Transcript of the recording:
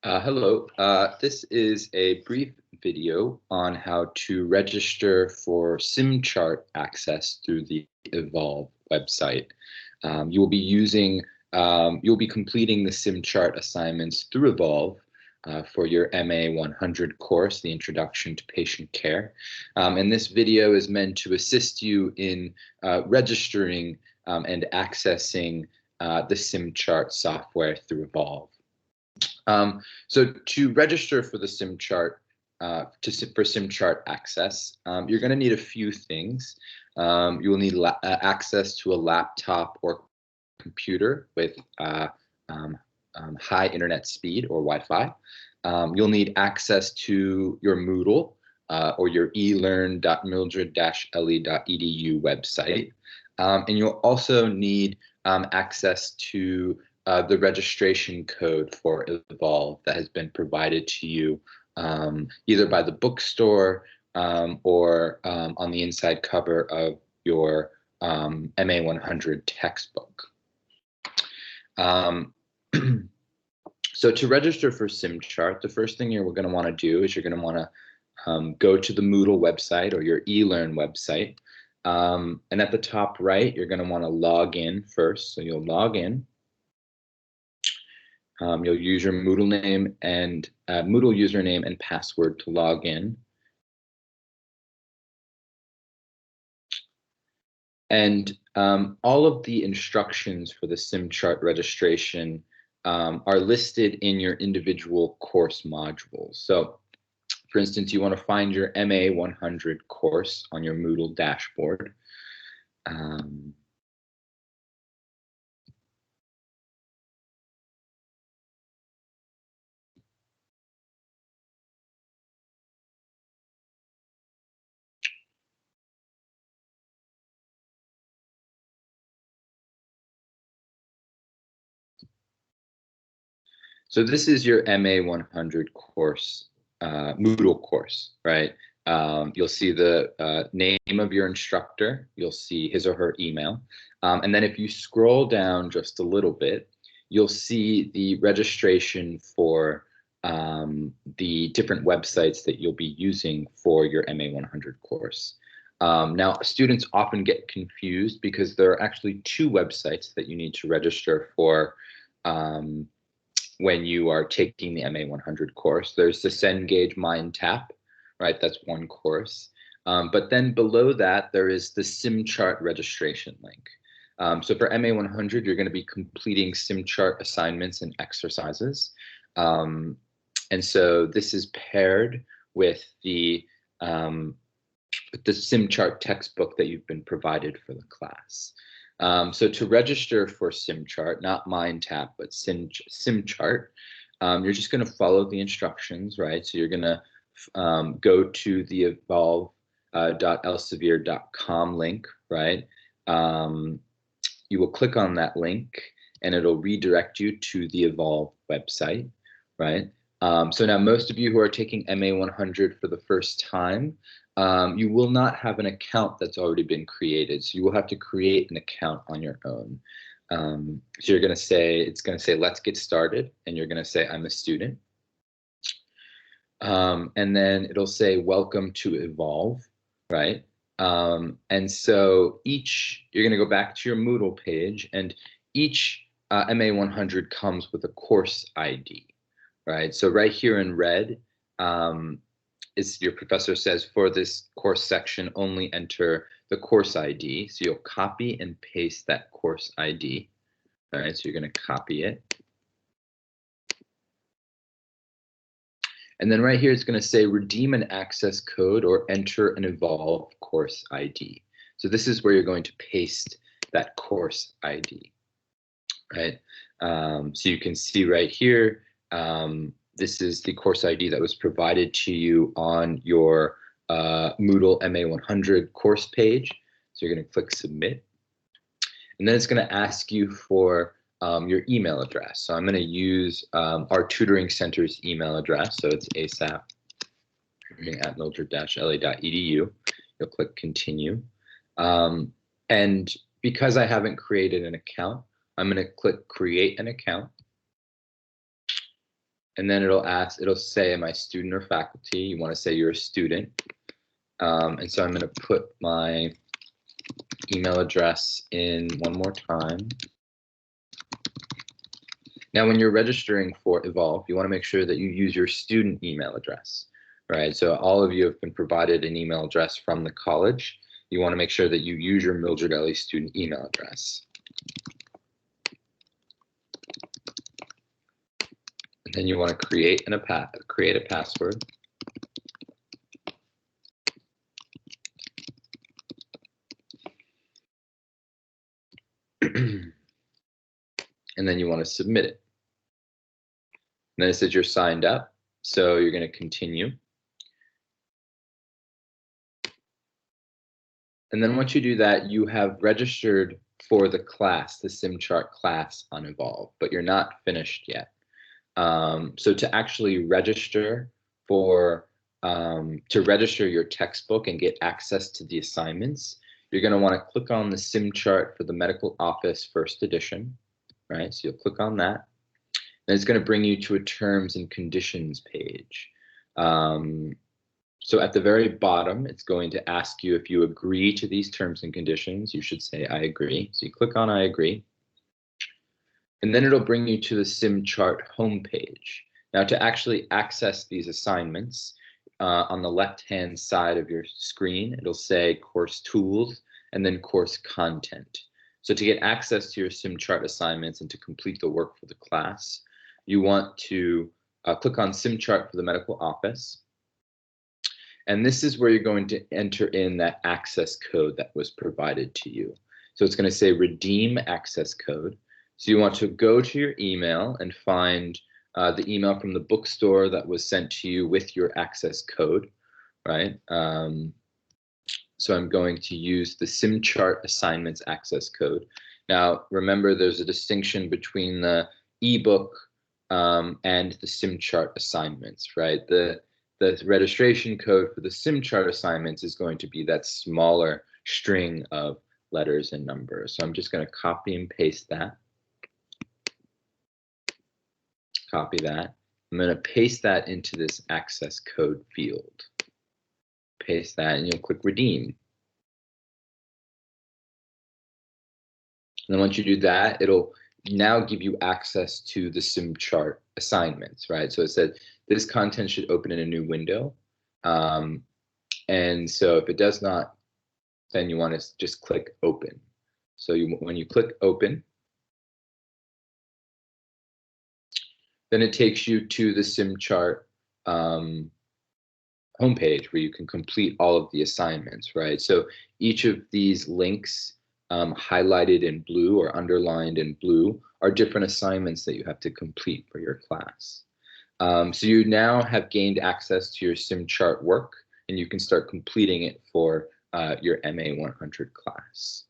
Hello, this is a brief video on how to register for SimChart access through the Evolve website. You will be you'll be completing the SimChart assignments through Evolve for your MA 100 course, the Introduction to Patient Care. And this video is meant to assist you in registering and accessing the SimChart software through Evolve. So to register for the SimChart, for SimChart access, you're going to need a few things. You will need access to a laptop or computer with high internet speed or Wi-Fi. You'll need access to your Moodle or your elearn.mildred-le.edu website. And you'll also need access to the registration code for Evolve that has been provided to you either by the bookstore or on the inside cover of your MA 100 textbook. So to register for SimChart, the first thing you're going to want to do is you're going to want to go to the Moodle website or your eLearn website. And at the top right, you're going to want to log in first. So you'll log in. You'll use your Moodle name and Moodle username and password to log in. And all of the instructions for the SimChart registration are listed in your individual course modules. So, for instance, you want to find your MA 100 course on your Moodle dashboard. So this is your MA 100 course, Moodle course, right? You'll see the name of your instructor. You'll see his or her email. And then if you scroll down just a little bit, you'll see the registration for the different websites that you'll be using for your MA 100 course. Now, students often get confused because there are actually two websites that you need to register for when you are taking the MA 100 course. There's the Cengage Mind Tap, right? That's one course. But then below that, there is the SimChart registration link. So for MA 100, you're going to be completing SimChart assignments and exercises. And so this is paired with the SimChart textbook that you've been provided for the class. So to register for SimChart, not MindTap, but SimChart, you're just going to follow the instructions, right? So you're going to go to the evolve.elsevier.com link, right? You will click on that link and it'll redirect you to the Evolve website, right? So now most of you who are taking MA 100 for the first time, you will not have an account that's already been created. So you will have to create an account on your own. So you're going to say, it's going to say, let's get started. And you're going to say, I'm a student. And then it'll say, welcome to Evolve, right? And so you're going to go back to your Moodle page, and each MA 100 comes with a course ID, right? So right here in red, your professor says for this course section, only enter the course ID. So you'll copy and paste that course ID. All right, so you're going to copy it. And then right here, it's going to say redeem an access code or enter an Evolve course ID. So this is where you're going to paste that course ID, right? So you can see right here, this is the course ID that was provided to you on your Moodle MA 100 course page. So you're going to click submit. And then it's going to ask you for your email address. So I'm going to use our tutoring center's email address. So it's asap@mildred-le.edu. You'll click continue. And because I haven't created an account, I'm going to click create an account. And then it'll say, am I student or faculty? You want to say you're a student. And so I'm going to put my email address in one more time. Now, when you're registering for Evolve, you want to make sure that you use your student email address, right? So all of you have been provided an email address from the college. You want to make sure that you use your Mildred Ellie student email address. And then you want to create a password. And then you want to submit it. And then it says you're signed up, so you're going to continue. And then once you do that, you have registered for the class, the SimChart class on Evolve, but you're not finished yet. So to actually register to register your textbook and get access to the assignments, you're going to want to click on the SimChart for the Medical Office First Edition, right? So you'll click on that. And it's going to bring you to a terms and conditions page. So at the very bottom, it's going to ask you if you agree to these terms and conditions. You should say, I agree. So you click on I agree. And then it'll bring you to the SimChart homepage. Now, to actually access these assignments, on the left-hand side of your screen, it'll say course tools and then course content. So to get access to your SimChart assignments and to complete the work for the class, you want to click on SimChart for the Medical Office. And this is where you're going to enter in that access code that was provided to you. So it's going to say redeem access code. So you want to go to your email and find the email from the bookstore that was sent to you with your access code, right? So I'm going to use the SimChart assignments access code. Now, remember, there's a distinction between the ebook and the SimChart assignments, right? The registration code for the SimChart assignments is going to be that smaller string of letters and numbers. So I'm just going to copy and paste that. Copy that. I'm going to paste that into this access code field. Paste that and you'll click redeem. And then once you do that, it'll now give you access to the SimChart assignments, right? So it said this content should open in a new window. And so if it does not, then you want to just click open. So when you click open, then it takes you to the SimChart homepage where you can complete all of the assignments, right? So each of these links highlighted in blue or underlined in blue are different assignments that you have to complete for your class. So you now have gained access to your SimChart work, and you can start completing it for your MA 100 class.